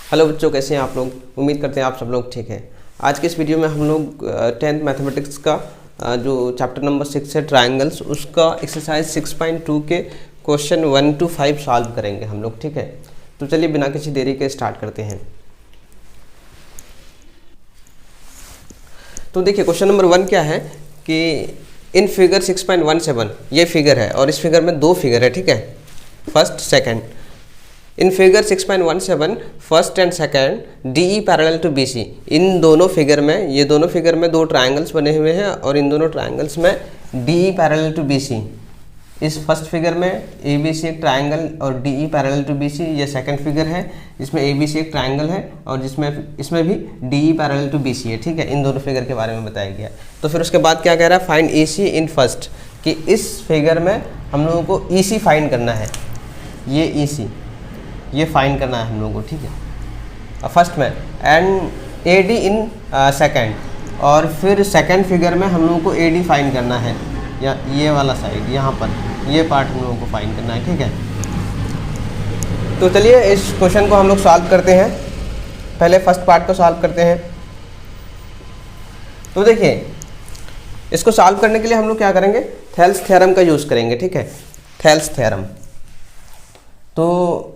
Hello बच्चों, कैसे हैं आप लोग। उम्मीद करते हैं आप सब लोग ठीक हैं। आज के इस वीडियो में हम लोग 10th मैथमेटिक्स का जो चैप्टर नंबर 6 है ट्रायंगल्स, उसका एक्सरसाइज 6.2 के क्वेश्चन 1 to 5 सॉल्व करेंगे हम लोग, ठीक है। तो चलिए बिना किसी देरी के स्टार्ट करते हैं। तो देखिए क्वेश्चन नंबर 1 क्या है कि इन फिगर 6.17 ये फिगर है और इस फिगर में दो फिगर है, ठीक है, first second. In figure 6.17 first and second DE parallel to BC, इन दोनों फिगर में, ये दोनों फिगर में दो ट्रायंगल्स बने हुए हैं और इन दोनों ट्रायंगल्स में DE पैरेलल टू BC। इस फर्स्ट फिगर में ABC एक ट्रायंगल और DE पैरेलल टू BC, ये सेकंड फिगर है जिसमें ABC एक ट्रायंगल है और जिसमें इसमें भी DE पैरेलल टू BC है, ठीक है। इन दोनों फिगर के बारे में बताया गया। तो फिर उसके बाद क्या कह रहा है, फाइंड EC इन फर्स्ट, कि इस फिगर में हम लोगों को EC फाइंड करना है। ये EC ये फाइंड करना है हम लोगों को, ठीक है, फर्स्ट में, एंड AD इन सेकंड, और फिर सेकंड फिगर में हम लोगों को AD फाइंड करना है, या ये वाला साइड यहाँ पर ये पार्ट हम लोगों को फाइंड करना है, ठीक है। तो चलिए इस क्वेश्चन को हम लोग सॉल्व करते हैं। पहले फर्स्ट पार्ट को सॉल्व करते हैं। तो देखिए इसको सॉल्व करने के लिए हम लोग क्या करेंगे, थेल्स थ्योरम का यूज़ करेंगे, ठीक है, थेल्स थ्योरम। तो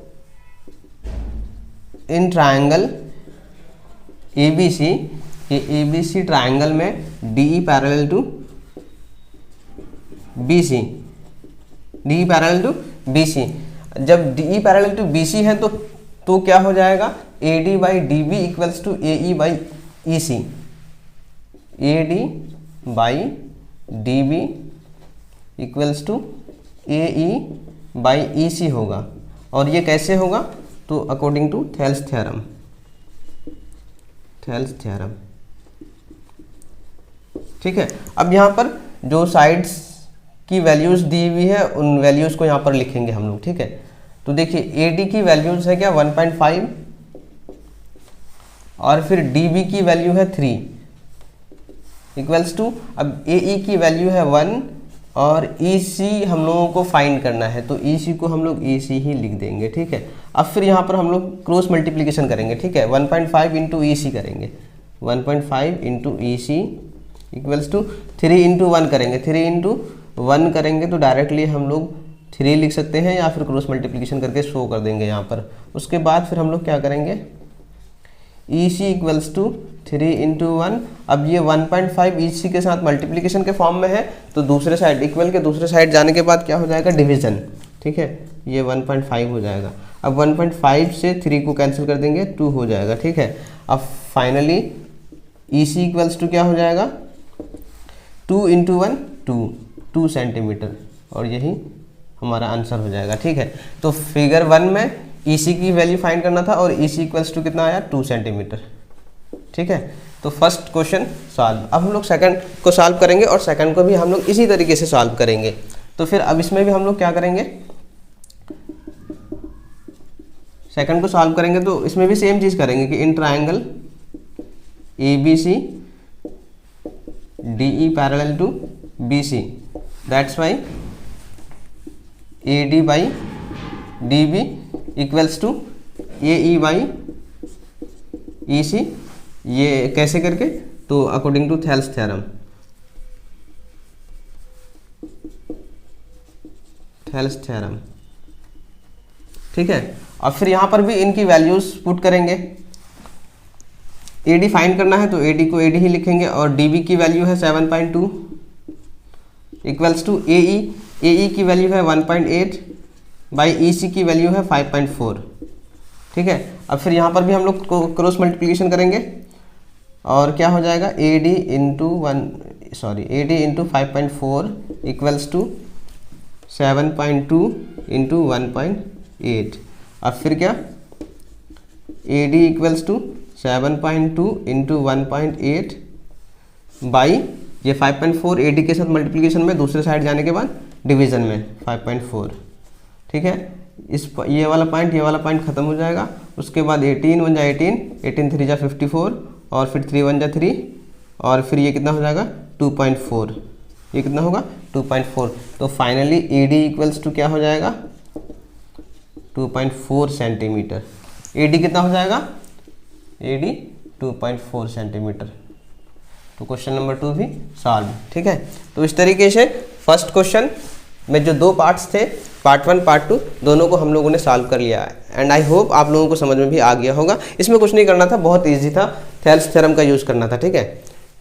इन ट्रायंगल ABC, ये ABC ट्रायंगल में DE parallel to BC, DE parallel to BC, जब DE पैरेलल टू BC है तो क्या हो जाएगा, AD by DB equals to AE by EC, AD by DB equals to AE by EC होगा। और ये कैसे होगा, तो according to Thales theorem, Thales theorem, ठीक है। अब यहाँ पर जो साइड्स की वैल्यूज़ दी हुई है उन वैल्यूज़ को यहाँ पर लिखेंगे हम लोग, ठीक है। तो देखिए AD की वैल्यूज़ है क्या 1.5 और फिर DB की वैल्यू है 3 इक्वल्स टू, अब AE की वैल्यू है 1 और EC हम लोगों को फाइंड करना है, तो EC को हम लोग EC ही लिख देंगे, ठीक है। अब फिर यहाँ पर हम लोग क्रॉस मल्टीप्लिकेशन करेंगे, ठीक है, 1.5 इंटू EC करेंगे, 1.5 into EC equals to 3 into 1 करेंगे, 3 इंटू 1 करेंगे तो डायरेक्टली हम लोग 3 लिख सकते हैं या फिर क्रॉस मल्टीप्लिकेशन करके शो कर देंगे यहाँ पर। उसके बाद फिर हम लोग क्या करेंगे, EC इक्वल्स टू 3 इंटू 1। अब ये 1.5 EC के साथ मल्टीप्लिकेशन के फॉर्म में है, तो दूसरे साइड इक्वल के दूसरे साइड जाने के बाद क्या हो जाएगा, डिवीजन, ठीक है, ये 1.5 हो जाएगा। अब 1.5 से 3 को कैंसिल कर देंगे, 2 हो जाएगा, ठीक है। अब फाइनली EC इक्वल्स टू क्या हो जाएगा, 2 इंटू 1 2 सेंटीमीटर, और यही हमारा आंसर हो जाएगा, ठीक है। तो फिगर 1 में EC की वैल्यू फाइंड करना था और EC इक्वल्स टू कितना आया, 2 सेंटीमीटर, ठीक है। तो फर्स्ट क्वेश्चन सॉल्व। अब हम लोग सेकंड को सॉल्व करेंगे और सेकंड को भी हम लोग इसी तरीके से सॉल्व करेंगे। तो फिर अब इसमें भी हम लोग क्या करेंगे, सेकंड को सॉल्व करेंगे तो इसमें भी सेम चीज़ करेंगे कि in triangle ABC DE parallel to BC, that's why AD by DB equals to AE by EC। ये कैसे करके, तो according to Thales theorem, Thales theorem, ठीक है। और फिर यहाँ पर भी इनकी वैल्यूज पुट करेंगे। AD फाइंड करना है तो AD को AD ही लिखेंगे और DB की वैल्यू है 7.2 इक्वल्स टू AE की वैल्यू है 1.8 बाई EC की वैल्यू है 5.4, ठीक है। अब फिर यहाँ पर भी हम लोग क्रॉस मल्टीप्लिकेशन करेंगे और क्या हो जाएगा, AD into 5.4 equals to 7.2 into 1.8। अब फिर क्या, AD equals to 7.2 into 1.8 by ये 5.4 AD के साथ मल्टीप्लिकेशन में दूसरे साइड जाने के बाद डिवीजन में 5.4, ठीक है। ये वाला पॉइंट खत्म हो जाएगा। उसके बाद 18 1 जा 18 3 जा 54 और फिर 3 1 जा 3 और फिर ये कितना हो जाएगा 2.4, ये कितना होगा 2.4। तो फाइनली AD इक्वल्स टू क्या हो जाएगा 2.4 सेंटीमीटर। AD कितना हो जाएगा, AD 2.4 सेंटीमीटर। तो क्वेश्चन नंबर 2 भी सॉल्व। ठीक है, तो इस तरीके से फर्स्ट क्वेश्चन में जो 2 पार्ट्स थे, पार्ट 1 पार्ट 2, दोनों को हम लोगों ने सॉल्व कर लिया है। एंड आई होप आप लोगों को समझ में भी आ गया होगा। इसमें कुछ नहीं करना था, बहुत ईजी था, थेल्स थ्योरम का यूज़ करना था। ठीक है,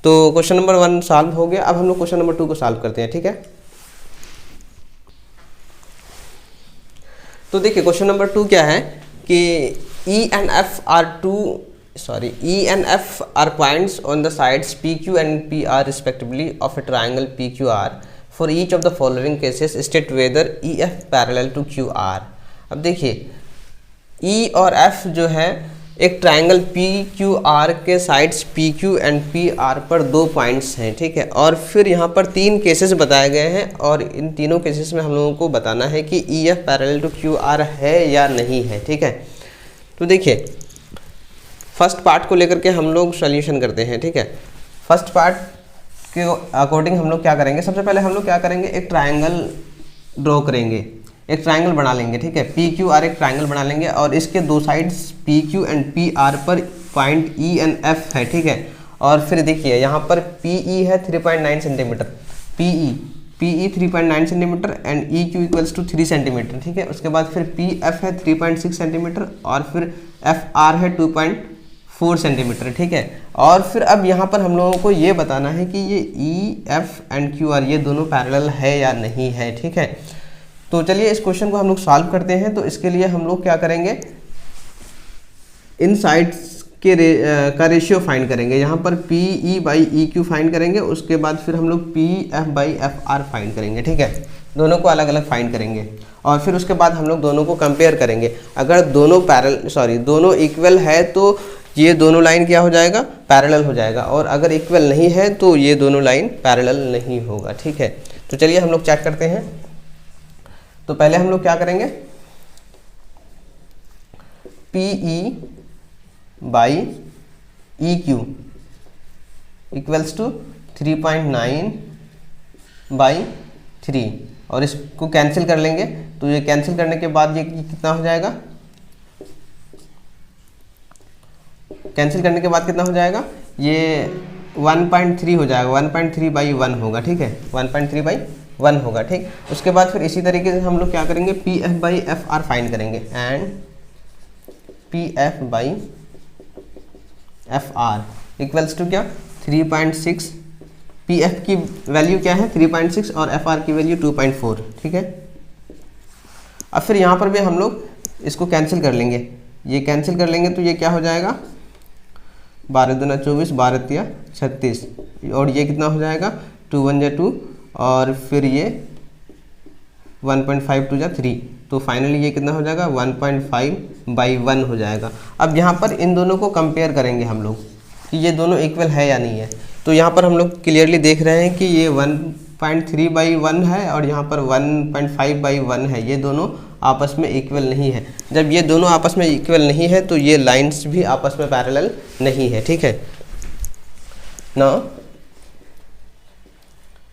तो क्वेश्चन नंबर 1 सॉल्व हो गया। अब हम लोग क्वेश्चन नंबर 2 को सॉल्व करते हैं। ठीक है, तो देखिए क्वेश्चन नंबर 2 क्या है कि E and F are points on the sides PQ and PR respectively of a triangle PQR. For each of the following cases state whether EF parallel to QR. अब देखिए E और F जो है एक triangle PQR के sides PQ and PR पर 2 points हैं। ठीक है, और फिर यहाँ पर 3 केसेस बताए गए हैं और इन तीनों केसेस में हम लोगों को बताना है कि EF पैरेलल टू QR है या नहीं है। ठीक है, तो देखिए फर्स्ट पार्ट को लेकर के हम लोग सॉल्यूशन करते हैं। ठीक है, फर्स्ट पार्ट के अकॉर्डिंग हम लोग क्या करेंगे, सबसे पहले हम लोग क्या करेंगे, एक ट्राइंगल ड्रॉ करेंगे, एक ट्राइंगल बना लेंगे। ठीक है, PQR एक ट्राइंगल बना लेंगे और इसके 2 साइड्स PQ एंड PR पर पॉइंट E एंड F है। ठीक है, और फिर देखिए यहाँ पर PE है 3.9 centimetre, PE 3.9 centimetre and EQ equals to 3 centimetre. ठीक है, उसके बाद फिर PF है 3.6 सेंटीमीटर और फिर FR है 2.4 सेंटीमीटर। ठीक है, और फिर अब यहाँ पर हम लोगों को ये बताना है कि ये EF एंड QR ये दोनों पैरेलल है या नहीं है। ठीक है, तो चलिए इस क्वेश्चन को हम लोग सॉल्व करते हैं। तो इसके लिए हम लोग क्या करेंगे, इन साइड्स के का रेशियो फाइंड करेंगे। यहाँ पर PE बाई EQ फाइंड करेंगे, उसके बाद फिर हम लोग PF बाई FR फाइंड करेंगे। ठीक है, दोनों को अलग अलग फाइंड करेंगे और फिर उसके बाद हम लोग दोनों को कंपेयर करेंगे। अगर दोनों इक्वल है तो ये दोनों लाइन क्या हो जाएगा, पैरेलल हो जाएगा, और अगर इक्वल नहीं है तो ये दोनों लाइन पैरेलल नहीं होगा। ठीक है, तो चलिए हम लोग चेक करते हैं। तो पहले हम लोग क्या करेंगे, PE by EQ equals to 3.9 by 3 और इसको कैंसिल कर लेंगे। तो ये कैंसिल करने के बाद ये कितना हो जाएगा, कैंसिल करने के बाद कितना हो जाएगा, ये 1.3 हो जाएगा, 1.3 बाई 1 होगा। ठीक है, 1.3 बाई 1 होगा। ठीक, उसके बाद फिर इसी तरीके से हम लोग क्या करेंगे, PF बाई FR फाइंड करेंगे and PF by FR equals to क्या, 3.6। PF की वैल्यू क्या है 3.6 और FR की वैल्यू 2.4। ठीक है, अब फिर यहाँ पर भी हम लोग इसको कैंसिल कर लेंगे, ये कैंसिल कर लेंगे तो ये क्या हो जाएगा, 12 दूना 24, 12 तिया 36 और ये कितना हो जाएगा, 2 1 जा 2 और फिर ये 1.5 2 जा 3, तो फाइनली ये कितना हो जाएगा, 1.5 बाई 1 हो जाएगा। अब यहाँ पर इन दोनों को कंपेयर करेंगे हम लोग कि ये दोनों इक्वल है या नहीं है। तो यहाँ पर हम लोग क्लियरली देख रहे हैं कि ये 1.3 बाई 1 है और यहाँ पर 1.5 बाई 1 है, ये दोनों आपस में इक्वल नहीं है। जब ये दोनों आपस में इक्वल नहीं है तो ये लाइंस भी आपस में पैरेलल नहीं है। ठीक है ना,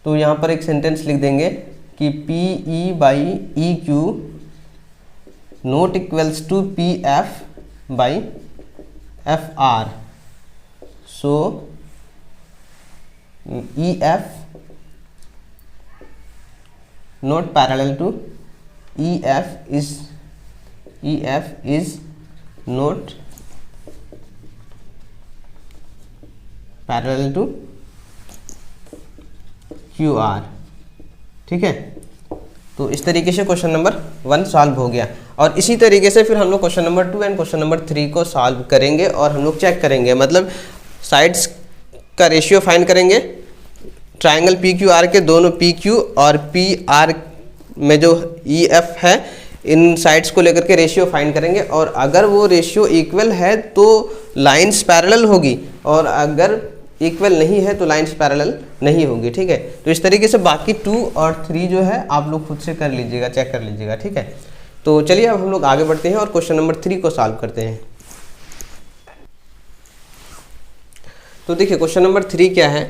तो यहाँ पर एक सेंटेंस लिख देंगे कि PE by EQ not equals to PF by FR, so EF not parallel to EF is not parallel to QR। ठीक है, तो इस तरीके से क्वेश्चन नंबर 1 सॉल्व हो गया और इसी तरीके से फिर हम लोग question number 2 and question number 3 को सॉल्व करेंगे और हम लोग चेक करेंगे, मतलब साइड्स का रेशियो फाइंड करेंगे। ट्राइंगल PQR के दोनों PQ और PR में जो EF है इन साइड्स को लेकर के रेशियो फाइंड करेंगे और अगर वो रेशियो इक्वल है तो लाइंस पैरेलल होगी और अगर इक्वल नहीं है तो लाइंस पैरेलल नहीं होगी। ठीक है, तो इस तरीके से बाकी 2 और 3 जो है आप लोग खुद से कर लीजिएगा, चेक कर लीजिएगा। ठीक है, तो चलिए अब हम लोग आगे बढ़ते हैं और क्वेश्चन नंबर 3 को सॉल्व करते हैं। तो देखिए क्वेश्चन नंबर 3 क्या है,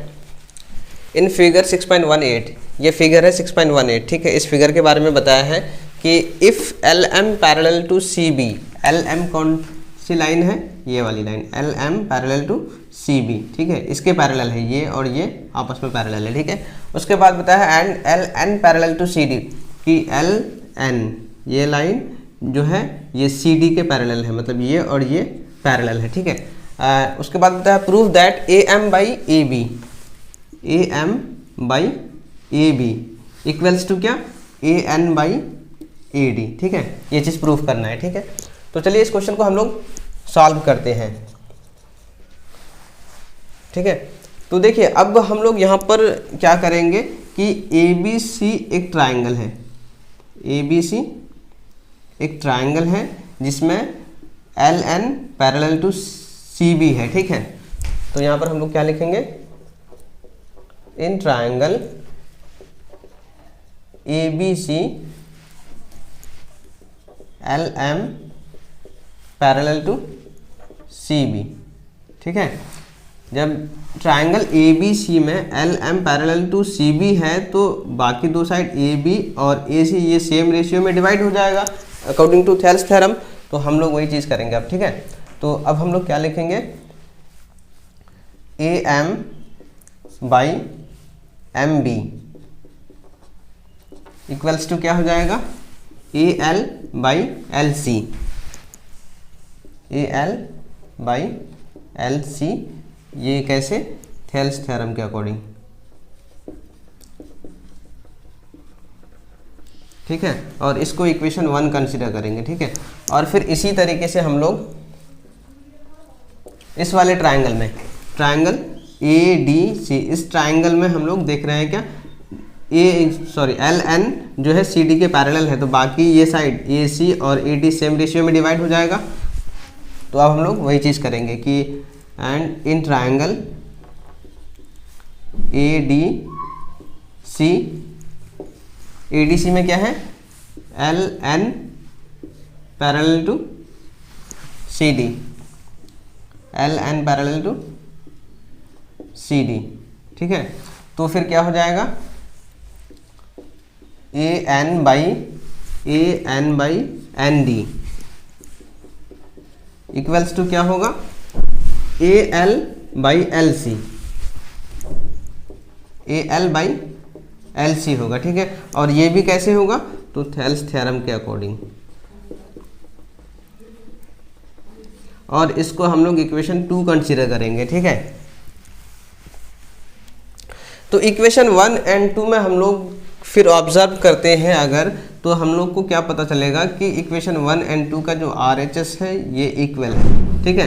इन फिगर 6.18, ये फिगर है 6.18। ठीक है, इस फिगर के बारे में बताया है कि if LM parallel to CB, LM कौन सी लाइन है, ये वाली line L M parallel to C B, ठीक है, इसके पैरेलल है ये और ये आपस में पैरेलल है, ठीक है। उसके बाद बताया and L N parallel to C D, कि एल एन ये लाइन जो है ये सी डी के पैरेलल है, मतलब ये और ये पैरेलल है, ठीक है। उसके बाद बताया prove that A M by A B, A M by A B equals to क्या, A N by A D, ठीक है, ये चीज़ प्रूफ करना है, ठीक है। तो चलिए इस क्वेश्चन को हम लोग सॉल्व करते हैं, ठीक है। तो देखिए अब हम लोग यहाँ पर क्या करेंगे कि ए बी सी एक ट्राइंगल है, ए बी सी एक ट्राइंगल है जिसमें L N parallel to C B है, ठीक है। तो यहाँ पर हम लोग क्या लिखेंगे, in triangle A B C L M parallel to C B, ठीक है। जब ट्राइंगल ए बी सी में L M parallel to C B है तो बाकी दो साइड ए बी और ए सी ये सेम रेशियो में डिवाइड हो जाएगा अकॉर्डिंग टू थेल्स थ्योरम। तो हम लोग वही चीज़ करेंगे अब, ठीक है। तो अब हम लोग क्या लिखेंगे, A M by M B equals to क्या हो जाएगा, A L by L C, A L by L C, ये कैसे, थेल्स थ्योरम के अकॉर्डिंग, ठीक है। और इसको इक्वेशन 1 कंसीडर करेंगे, ठीक है। और फिर इसी तरीके से हम लोग इस वाले ट्राइंगल में, ट्राइंगल ए डी सी, इस ट्राइंगल में हम लोग देख रहे हैं क्या, एल एन जो है सी डी के पैरेलल है, तो बाकी ये साइड ए सी और ए डी सेम रेशियो में डिवाइड हो जाएगा। तो अब हम लोग वही चीज़ करेंगे कि and in triangle A D C, A D C में क्या है, L N parallel to C D, L N parallel to C D, ठीक है। तो फिर क्या हो जाएगा, A N by N D equals to क्या होगा, A L by L C, A L by L C होगा, ठीक है। और ये भी कैसे होगा, तो थेल्स थ्योरम के अकॉर्डिंग। और इसको हम लोग इक्वेशन 2 कंसीडर करेंगे, ठीक है। तो इक्वेशन 1 एंड 2 में हम लोग फिर ऑब्जर्व करते हैं अगर, तो हम लोग को क्या पता चलेगा कि इक्वेशन 1 एंड 2 का जो RHS है ये इक्वल है, ठीक है।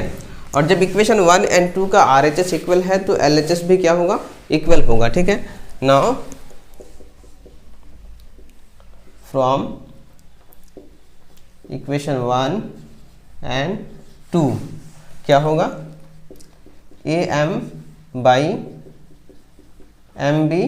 और जब इक्वेशन 1 एंड 2 का RHS इक्वल है तो LHS भी क्या होगा, इक्वल होगा, ठीक है। नाउ फ्रॉम इक्वेशन 1 एंड 2 क्या होगा, A M by M B,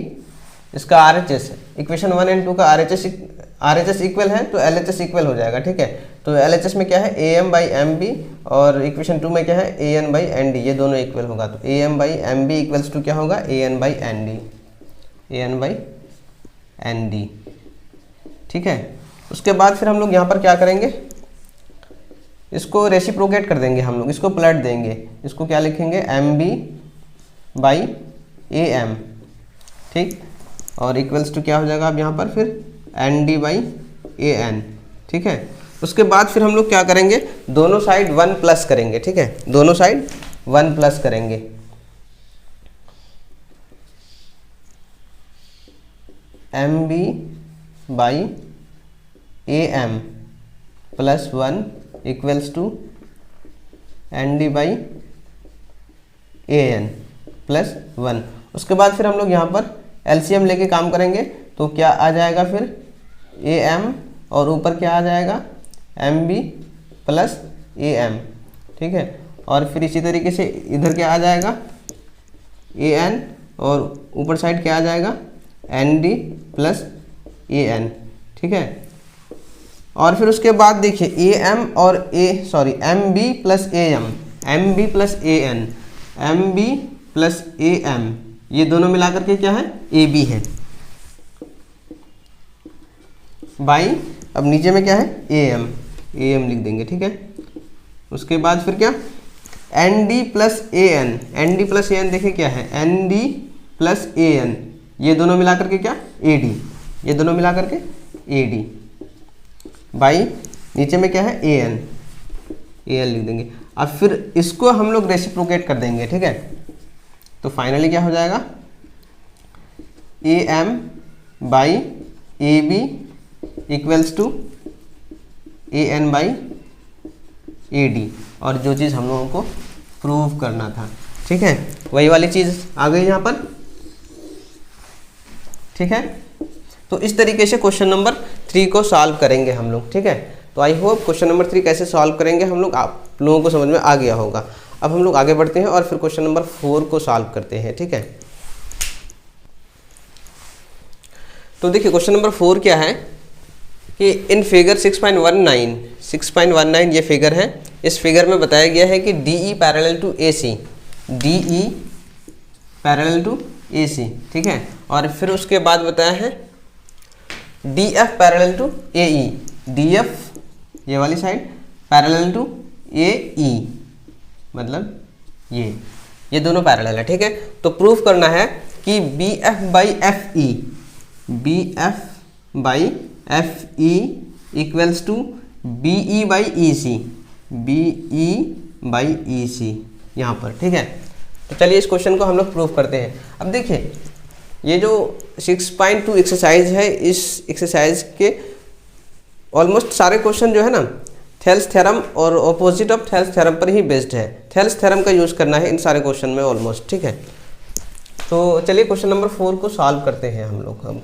इसका RHS है, इक्वेशन 1 एंड 2 का RHS इक्वल है तो LHS इक्वल हो जाएगा, ठीक है। तो LHS में क्या है, A M by M B, और इक्वेशन 2 में क्या है, A N by N D, ये दोनों इक्वल होगा। तो A M by M B equals to क्या होगा, A N by N D, A N by N D, ठीक है। उसके बाद फिर हम लोग यहाँ पर क्या करेंगे, इसको रेसिप्रोकेट कर देंगे हम लोग, इसको पलट देंगे, इसको क्या लिखेंगे, M B by A M, ठीक। और इक्वल्स टू क्या हो जाएगा अब यहाँ पर फिर N D by A N, ठीक है। उसके बाद फिर हम लोग क्या करेंगे, दोनों साइड 1 प्लस करेंगे, ठीक है, दोनों साइड 1 प्लस करेंगे। M B by A M plus 1 equals to N D by A N plus 1। उसके बाद फिर हम लोग यहाँ पर एलसीएम लेके काम करेंगे, तो क्या आ जाएगा फिर ए एम और ऊपर क्या आ जाएगा, M B plus A M, ठीक है। और फिर इसी तरीके से इधर क्या आ जाएगा, ए एन, और ऊपर साइड क्या आ जाएगा, N D plus A N, ठीक है। और फिर उसके बाद देखिए ए एम और M B plus A M, M B plus A N, M B plus A M, ये दोनों मिलाकर के क्या है, ए बी है, बाई अब नीचे में क्या है, ए एम लिख देंगे, ठीक है। उसके बाद फिर क्या, N D plus A N, N D plus A N देखिए क्या है, N D plus A N, ये दोनों मिला करके क्या, ए डी, ये दोनों मिला करके ए डी बाई नीचे में क्या है, ए एन लिख देंगे। अब फिर इसको हम लोग रेसिप्रोकेट कर देंगे, ठीक है। तो फाइनली क्या हो जाएगा, A M by A B equals to A N by A D, और जो चीज़ हम लोगों को प्रूव करना था, ठीक है, वही वाली चीज़ आ गई यहाँ पर, ठीक है। तो इस तरीके से क्वेश्चन नंबर 3 को सॉल्व करेंगे हम लोग, ठीक है। तो आई होप क्वेश्चन नंबर 3 कैसे सॉल्व करेंगे हम लोग आप लोगों को समझ में आ गया होगा। अब हम लोग आगे बढ़ते हैं और फिर क्वेश्चन नंबर 4 को सॉल्व करते हैं, ठीक है। तो देखिए क्वेश्चन नंबर 4 क्या है कि इन फिगर 6.19 ये फिगर है। इस फिगर में बताया गया है कि DE parallel to AC, DE parallel to AC, ठीक है। और फिर उसके बाद बताया है DF parallel to AE, DF ये वाली साइड पैरेलल टू AE, मतलब ये दोनों पैरेलल है, ठीक है। तो प्रूफ करना है कि BF by FE, BF by FE equals to BE by EC, BE by EC यहाँ पर, ठीक है। तो चलिए इस क्वेश्चन को हम लोग प्रूफ करते हैं। अब देखिए ये जो 6.2 एक्सरसाइज है, इस एक्सरसाइज के ऑलमोस्ट सारे क्वेश्चन जो है ना थेल्स थ्योरम और ऑपोजिट ऑफ थेल्स थ्योरम पर ही बेस्ड है। थेल्स थ्योरम का यूज़ करना है इन सारे क्वेश्चन में ऑलमोस्ट, ठीक है। तो चलिए क्वेश्चन नंबर 4 को सॉल्व करते हैं हम लोग। हम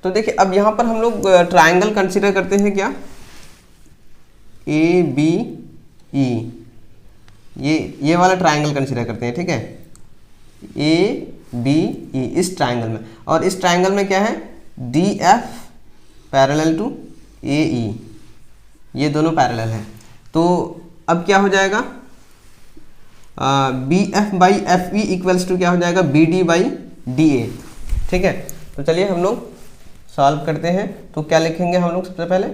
तो देखिए अब यहाँ पर हम लोग ट्राइंगल कंसीडर करते हैं क्या, ABE, ये वाला ट्राइंगल कंसीडर करते हैं, ठीक है, ABE इस ट्राइंगल में। और इस ट्राइंगल में क्या है, DF पैरेलल टू AE, ये दोनों पैरेलल है। तो अब क्या हो जाएगा, BF by FE equals to क्या हो जाएगा, BD बाई DA, ठीक है। तो चलिए हम लोग सॉल्व करते हैं। तो क्या लिखेंगे हम लोग, सबसे पहले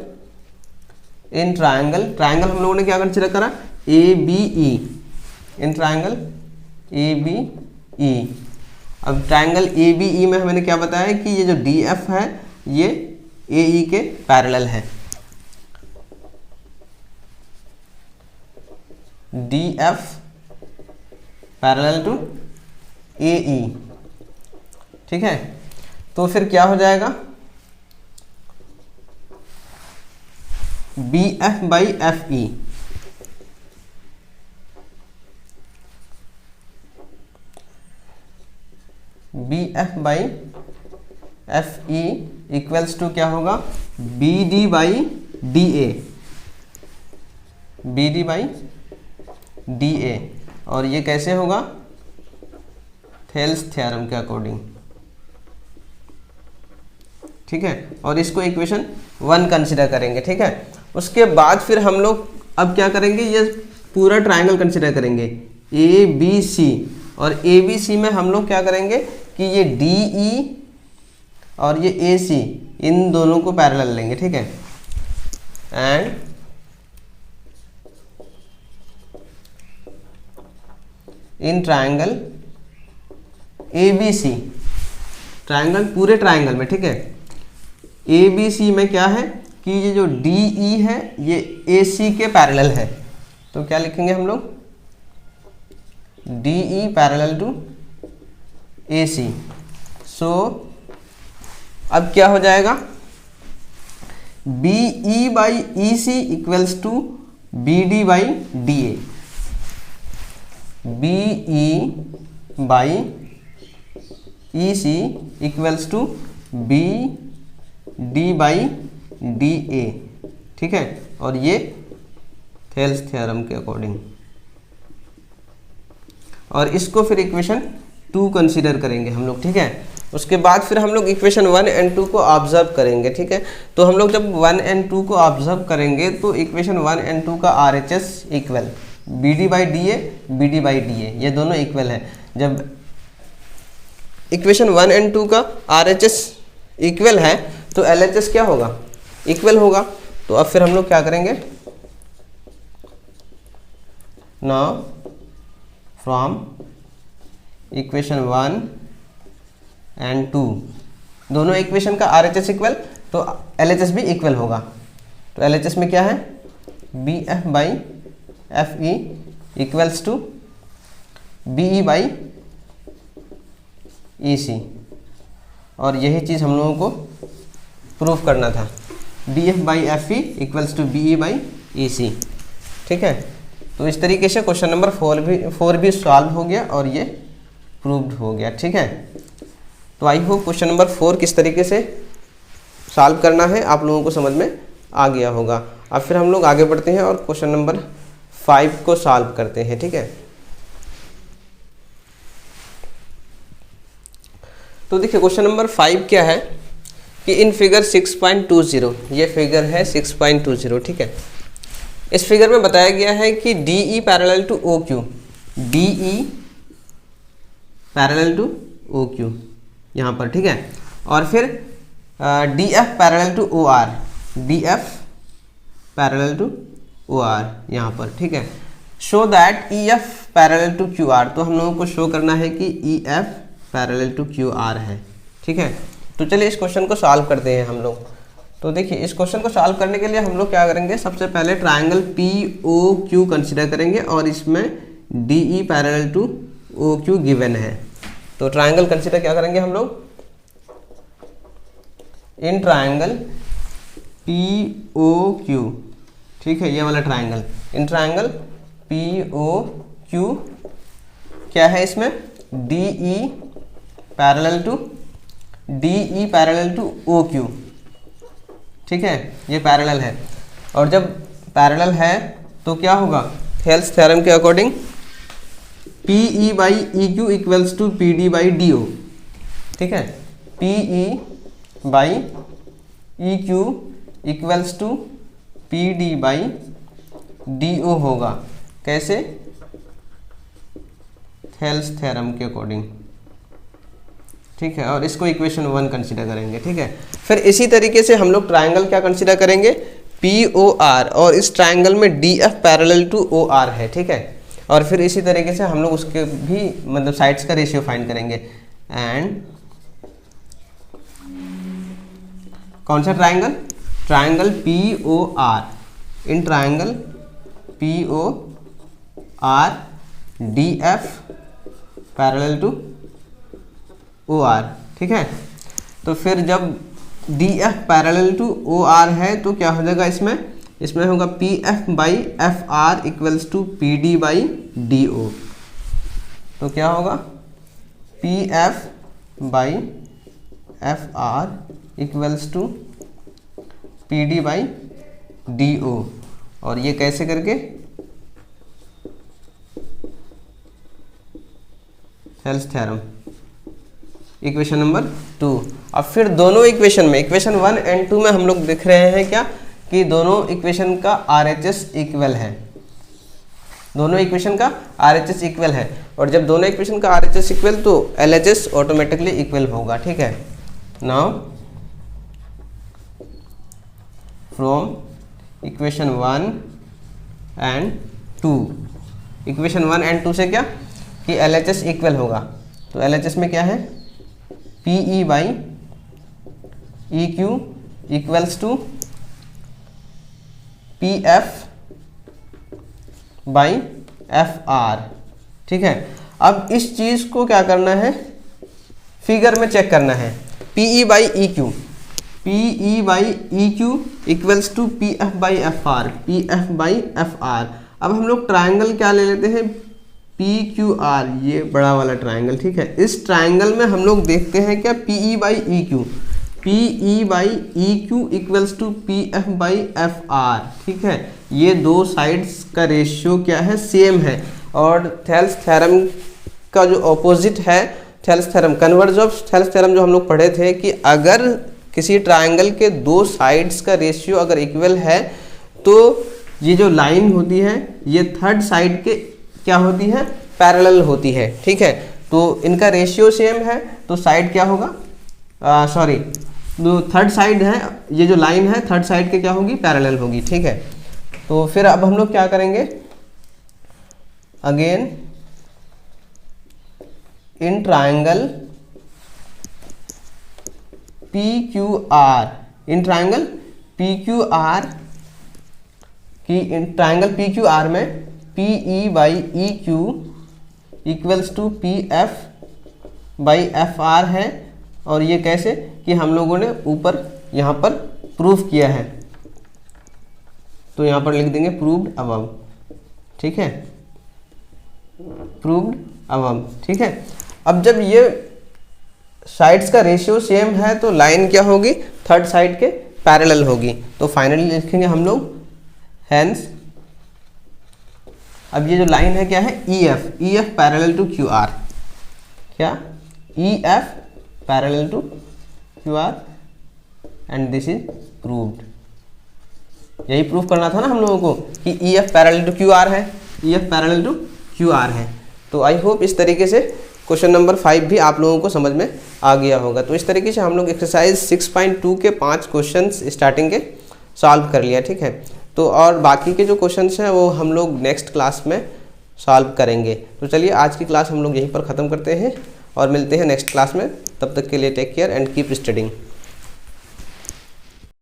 इन ट्राइंगल हम लोगों ने क्या कंसीडर करा, ABE, इन ट्राइंगल ABE। अब ट्राइंगल ABE में मैंने क्या बताया कि ये जो DF है ये AE के पैरेलल है, DF पैरेलल टू AE, ठीक है। तो फिर क्या हो जाएगा, BF by FE, BF by FE equals to क्या होगा, BD by DA, BD by DA। और ये कैसे होगा, थेल्स थ्योरम के अकॉर्डिंग, ठीक है। और इसको इक्वेशन 1 कंसीडर करेंगे, ठीक है। उसके बाद फिर हम लोग अब क्या करेंगे, ये पूरा ट्राइंगल कंसीडर करेंगे ABC, और ABC में हम लोग क्या करेंगे कि ये DE और ये AC इन दोनों को पैरेलल लेंगे, ठीक है। And in triangle ABC, triangle पूरे ट्राइंगल में, ठीक है, ABC में क्या है कि ये जो DE है ये AC के पैरेलल है। तो क्या लिखेंगे हम लोग, DE parallel to AC। So अब क्या हो जाएगा, BE by EC equals to BD by DA, BE by EC equals to BD by DA, ठीक है। और ये थेल्स थ्योरम के अकॉर्डिंग, और इसको फिर इक्वेशन 2 कंसीडर करेंगे हम लोग, ठीक है। उसके बाद फिर हम लोग इक्वेशन 1 एंड 2 को ऑब्जर्व करेंगे, ठीक है। तो हम लोग जब 1 एंड 2 को ऑब्जर्व करेंगे तो इक्वेशन 1 एंड 2 का RHS equal BD by DA, BD by DA, ये दोनों इक्वल है। जब इक्वेशन 1 एंड 2 का RHS इक्वल है तो LHS क्या होगा, इक्वल होगा। तो अब फिर हम लोग क्या करेंगे, नाउ फ्रॉम इक्वेशन 1 एंड 2, दोनों इक्वेशन का RHS इक्वल तो LHS भी इक्वल होगा। तो LHS में क्या है, BF by FE equals to BE by EC, और यही चीज़ हम लोगों को प्रूफ करना था, BF by FE equals to BE by EC। ठीक है, तो इस तरीके से क्वेश्चन नंबर 4 भी सॉल्व हो गया और ये प्रूव्ड हो गया। ठीक है, तो आई होप क्वेश्चन नंबर 4 किस तरीके से सॉल्व करना है आप लोगों को समझ में आ गया होगा। अब फिर हम लोग आगे बढ़ते हैं और क्वेश्चन नंबर 5 को सॉल्व करते हैं। ठीक है, तो देखिए क्वेश्चन नंबर 5 क्या है कि इन फिगर 6.20, ये फिगर है 6.20। ठीक है, इस फिगर में बताया गया है कि DE parallel to OQ, DE parallel to OQ यहाँ पर। ठीक है, और फिर DF parallel to OR, DF parallel to OR यहाँ पर। ठीक है, show that EF parallel to QR, तो हम लोगों को शो करना है कि EF पैरेलल टू QR है। ठीक है, तो चलिए इस क्वेश्चन को सॉल्व करते हैं हम लोग। तो देखिए इस क्वेश्चन को सॉल्व करने के लिए हम लोग क्या करेंगे, सबसे पहले ट्राइंगल POQ कंसीडर करेंगे और इसमें DE parallel to OQ given है। तो ट्राइंगल कंसीडर क्या करेंगे हम लोग, इन ट्राइंगल POQ। ठीक है, ये वाला ट्राइंगल, इन ट्राइंगल POQ क्या है, इसमें DE पैरेलल टू OQ। ठीक है, ये पैरेलल है, और जब पैरेलल है तो क्या होगा, थेल्स थ्योरम के according PE by EQ equals to PD by DO। ठीक है, PE by EQ equals to PD by DO होगा। कैसे, थेल्स थ्योरम के अकॉर्डिंग। ठीक है, और इसको इक्वेशन 1 कंसीडर करेंगे। ठीक है, फिर इसी तरीके से हम लोग ट्राइंगल क्या कंसीडर करेंगे, POR, और इस ट्राइंगल में DF पैरेलल टू OR है। ठीक है, और फिर इसी तरीके से हम लोग उसके भी मतलब साइड्स का रेशियो फाइंड करेंगे। एंड कौन सा triangle, triangle POR, in triangle POR DF parallel to OR। ठीक है, तो फिर जब DF पैरेलल टू OR है तो क्या हो जाएगा, इसमें होगा PF by FR equals to PD by DO। तो क्या होगा, PF by FR equals to PD by DO, और ये कैसे करके, थेल्स थ्योरम, इक्वेशन नंबर 2। अब फिर दोनों इक्वेशन में, इक्वेशन 1 एंड 2 में हम लोग देख रहे हैं क्या कि दोनों इक्वेशन का RHS इक्वल है, दोनों इक्वेशन का RHS इक्वल है, और जब दोनों इक्वेशन का RHS इक्वल तो LHS ऑटोमेटिकली इक्वल होगा। ठीक है, now from equation 1 and 2, equation 1 and 2 से क्या कि LHS इक्वल होगा। तो LHS में क्या है, PE by EQ equals to PF by FR। ठीक है, अब इस चीज को क्या करना है, फिगर में चेक करना है, PE by EQ, PE by EQ equals to PF by FR, PF by FR। अब हम लोग ट्राइंगल क्या ले लेते हैं, PQR, ये बड़ा वाला ट्राइंगल। ठीक है, इस ट्राइंगल में हम लोग देखते हैं क्या, PE by EQ, PE by EQ equals to PF by FR। ठीक है, ये दो साइड्स का रेशियो क्या है, सेम है, और थेल्स थ्योरम का जो ऑपोजिट है, Thales theorem, converse of Thales theorem जो हम लोग पढ़े थे कि अगर किसी ट्राइंगल के दो साइड्स का रेशियो अगर इक्वल है तो ये जो लाइन होती है ये थर्ड साइड के क्या होती है, पैरेलल होती है। ठीक है, तो इनका रेशियो सेम है तो साइड क्या होगा, सॉरी, जो थर्ड साइड है, ये जो लाइन है थर्ड साइड के क्या होगी, पैरेलल होगी, ठीक है। तो फिर अब हम लोग क्या करेंगे, again in triangle PQR, in triangle PQR की, इन ट्रायंगल PQR में PE/EQ इक्वल्स टू PF/FR है। और ये कैसे कि हम लोगों ने ऊपर यहाँ पर प्रूफ किया है, तो यहाँ पर लिख देंगे प्रूव्ड अबव, ठीक है, प्रूव्ड अबव, ठीक है। अब जब ये साइड्स का रेशियो सेम है तो लाइन क्या होगी, थर्ड साइड के पैरेलल होगी। तो फाइनली लिखेंगे हम लोग हेंस, अब ये जो लाइन है क्या है, EF पैरेलल टू QR, क्या EF parallel to QR and this is proved. यही प्रूफ करना था ना हम लोगों को कि EF पैरेलल टू QR है, EF पैरेलल टू QR है। तो आई होप इस तरीके से क्वेश्चन नंबर 5 भी आप लोगों को समझ में आ गया होगा। तो इस तरीके से हम लोग एक्सरसाइज 6.2 के 5 क्वेश्चंस स्टार्टिंग के सॉल्व कर लिया, ठीक है। तो और बाकी के जो क्वेश्चंस हैं वो हम लोग नेक्स्ट क्लास में सॉल्व करेंगे। तो चलिए आज की क्लास हम लोग यहीं पर ख़त्म करते हैं और मिलते हैं नेक्स्ट क्लास में। तब तक के लिए take care and keep studying.